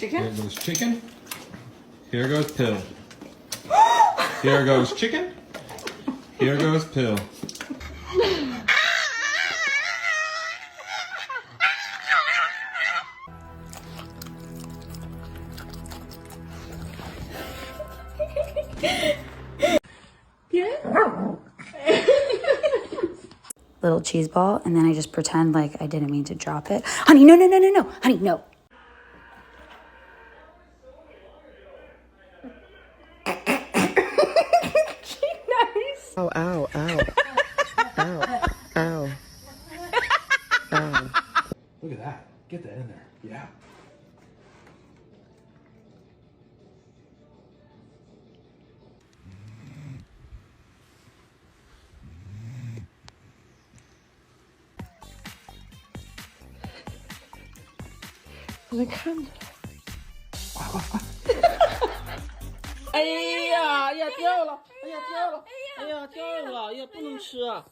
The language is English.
Chicken? Here goes chicken. Here goes pill. Here goes chicken. Here goes pill. Little cheese ball, and then I just pretend like I didn't mean to drop it. Honey, no, no, no, no, no. Honey, no. Nice. Ow, ow, ow. Ow, ow. Ow. Look at that. Get that in there. Yeah. Ni kan. 哎呀，哎呀掉了，哎呀掉了，哎呀掉了，哎呀不能吃啊。